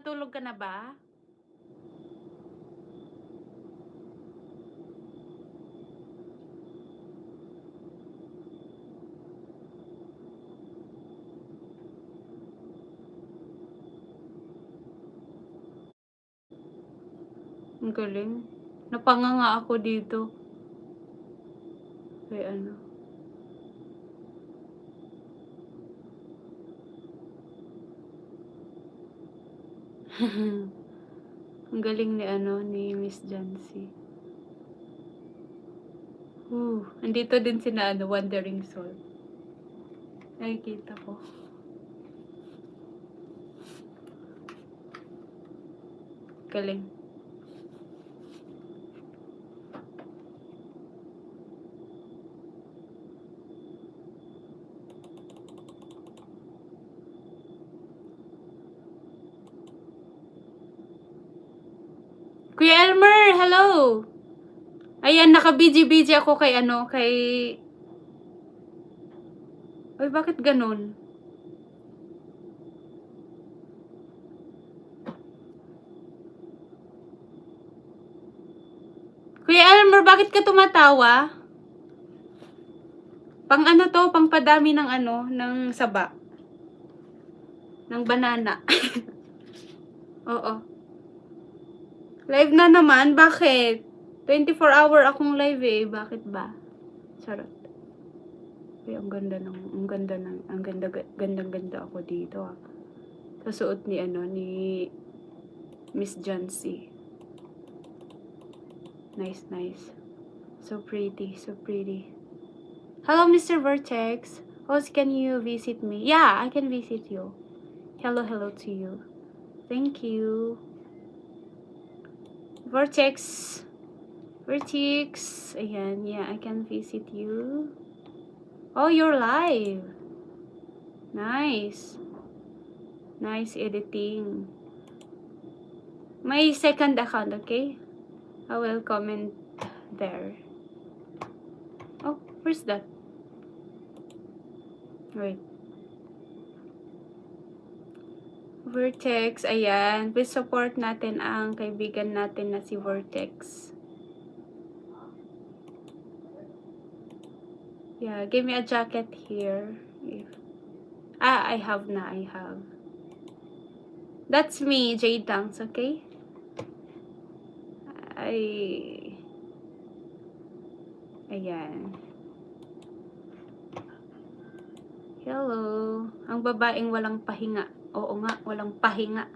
Natutulog ka na ba? Ang galing. Napanganga ako dito. Kay ano. Ang galing ni ano, ni Miss Jancy. Andito din sina ano, Wandering Soul. Nakikita ko. Galing. Kuya Elmer, hello! Ayan, naka-BG-BG ako kay ano, kay... Ay, bakit ganun? Kuya Elmer, bakit ka tumatawa? Pang ano to, pang padami ng ano, ng saba. Ng banana. Oo. Live na naman? Bakit? 24-hour akong live eh. Bakit ba? Charot. Ay, ang ganda ako dito ah. Sa suot ni ano, ni Miss Jancy. Nice, nice. So pretty, so pretty. Hello, Mr. Vortex. Host, can you visit me? Yeah, I can visit you. Hello, hello to you. Thank you. Vortex. Vortex. Ayan, yeah, I can visit you. Oh, you're live. Nice. Nice editing. My second account, okay? I will comment there. Oh, where's that? Wait. Vortex, ayan. Please support natin ang kaibigan natin na si Vortex. Yeah, give me a jacket here. I have na, I have. That's me, Jade Dunks, okay? Ayan. Hello. Ang babaeng walang pahinga. Oo nga, walang pahinga.